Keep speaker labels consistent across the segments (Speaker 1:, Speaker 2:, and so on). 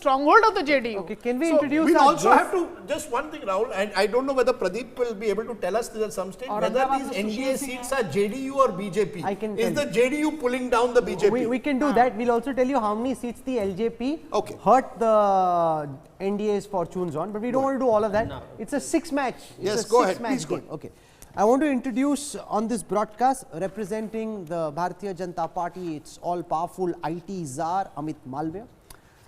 Speaker 1: stronghold of the JDU.
Speaker 2: Okay, can we introduce
Speaker 3: we
Speaker 2: our
Speaker 3: also
Speaker 2: guest?
Speaker 3: have to, just one thing, Rahul, and I don't know whether Pradeep will be able to tell us this at some stage, whether these NDA seats are JDU or BJP.
Speaker 2: I can
Speaker 3: Is the JDU pulling down the BJP?
Speaker 2: We can do that. We'll also tell you how many seats the LJP hurt the NDA's fortunes on, but we don't want to do all of that. No. It's a six-match.
Speaker 3: Yes, go ahead. Please go ahead.
Speaker 2: Okay. I want to introduce on this broadcast, representing the Bharatiya Janata Party, its all-powerful IT czar, Amit Malviya.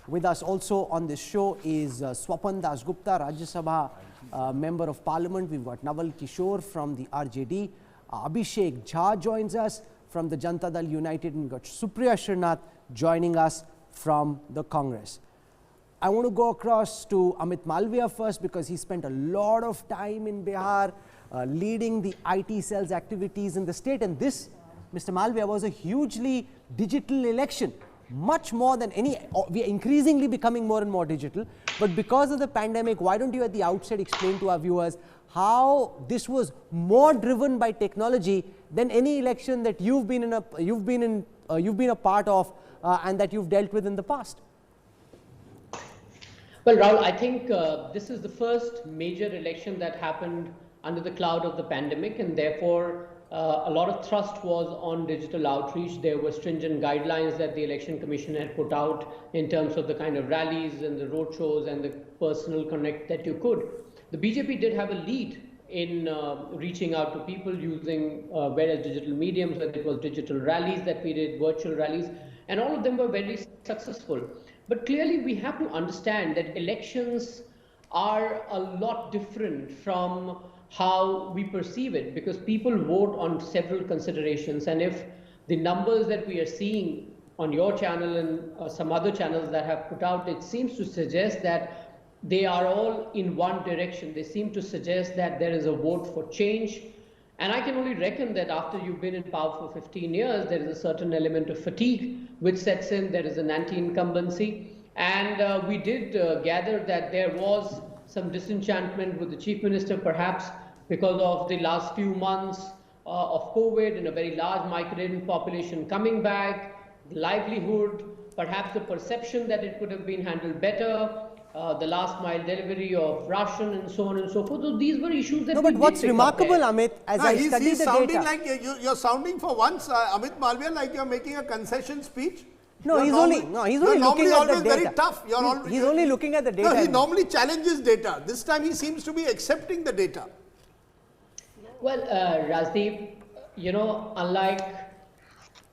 Speaker 2: With us also on this show is Swapan Dasgupta, Rajya Sabha Member of Parliament. We've got Naval Kishore from the RJD. Abhishek Jha joins us from the Janata Dal United, and we've got Supriya Srinath joining us from the Congress. I want to go across to Amit Malviya first, because he spent a lot of time in Bihar leading the IT cell's activities in the state, and this, Mr. Malviya, was a hugely digital election. Much more than any, we are increasingly becoming more and more digital, but because of the pandemic, why don't you at the outset explain to our viewers how this was more driven by technology than any election that you've been a part of and that you've dealt with in the past?
Speaker 4: Well, Rahul, I think this is the first major election that happened under the cloud of the pandemic, and therefore a lot of thrust was on digital outreach. There were stringent guidelines that the Election Commission had put out in terms of the kind of rallies and the road shows and the personal connect that you could. The BJP did have a lead in reaching out to people using various digital mediums, whether it was digital rallies that we did, virtual rallies, and all of them were very successful. But clearly we have to understand that elections are a lot different from how we perceive it, because people vote on several considerations, and if the numbers that we are seeing on your channel and some other channels that have put out, it seems to suggest that they are all in one direction. They seem to suggest that there is a vote for change, and I can only reckon that after you've been in power for 15 years, there is a certain element of fatigue which sets in. There is an anti-incumbency, and we did gather that there was some disenchantment with the Chief Minister, perhaps because of the last few months of COVID and a very large migrant population coming back, livelihood, perhaps the perception that it could have been handled better, the last mile delivery of ration and so on and so forth. So these were issues that
Speaker 2: but what's remarkable, Amit, as I study the
Speaker 3: sounding
Speaker 2: data.
Speaker 3: like you're sounding for once, Amit Malviya, like you're making a concession speech.
Speaker 2: No, he's only looking at the data.
Speaker 3: Very tough.
Speaker 2: He's only looking at the data.
Speaker 3: No, he normally challenges data. This time he seems to be accepting the data.
Speaker 4: Well, Rajdeep, you know, unlike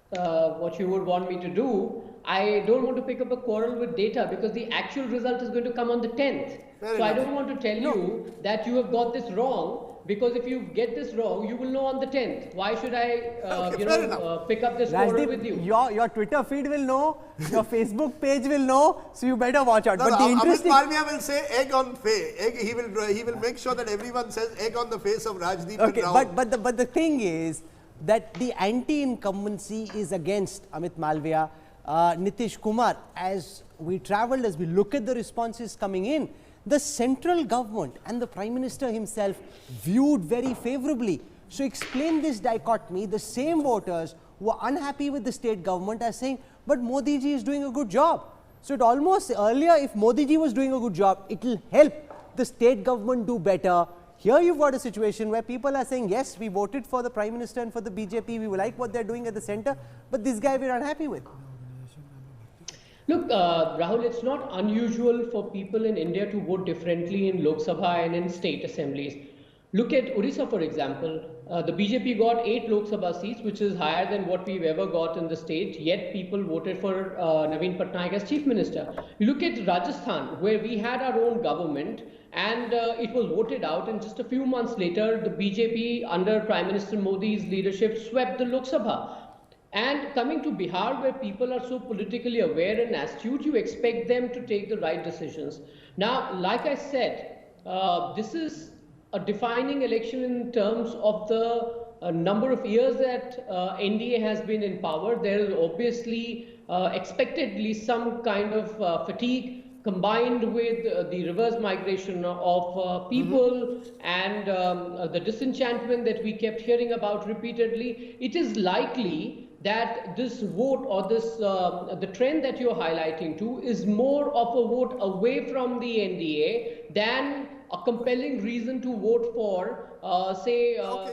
Speaker 4: what you would want me to do, I don't want to pick up a quarrel with data, because the actual result is going to come on the 10th. So I don't want to tell you that you have got this wrong, because if you get this wrong, you will know on the 10th. Why should I, pick up this quarrel with you?
Speaker 2: Your Twitter feed will know, your Facebook page will know, so you better watch out. But the interesting...
Speaker 3: Amit Malviya will say egg on face. He will make sure that everyone says egg on the face of Rajdeep.
Speaker 2: Okay, but the thing is that the anti-incumbency is against Amit Malviya, Nitish Kumar. As we traveled, as we look at the responses coming in, the central government and the Prime Minister himself viewed very favorably. So explain this dichotomy. The same voters who are unhappy with the state government are saying, but Modi ji is doing a good job. So it almost earlier, if Modi ji was doing a good job, it will help the state government do better. Here you've got a situation where people are saying, yes, we voted for the Prime Minister and for the BJP, we like what they're doing at the center, but this guy we're unhappy with.
Speaker 4: Look, Rahul, it's not unusual for people in India to vote differently in Lok Sabha and in state assemblies. Look at Odisha, for example. The BJP got 8 Lok Sabha seats, which is higher than what we've ever got in the state, yet people voted for Naveen Patnaik as Chief Minister. You look at Rajasthan, where we had our own government, and it was voted out, and just a few months later, the BJP under Prime Minister Modi's leadership swept the Lok Sabha. And coming to Bihar, where people are so politically aware and astute, you expect them to take the right decisions. Now, like I said, this is a defining election in terms of the number of years that NDA has been in power. There is obviously expectedly some kind of fatigue combined with the reverse migration of people and the disenchantment that we kept hearing about repeatedly. It is likely that this vote or this the trend that you're highlighting to is more of a vote away from the NDA than a compelling reason to vote for, say,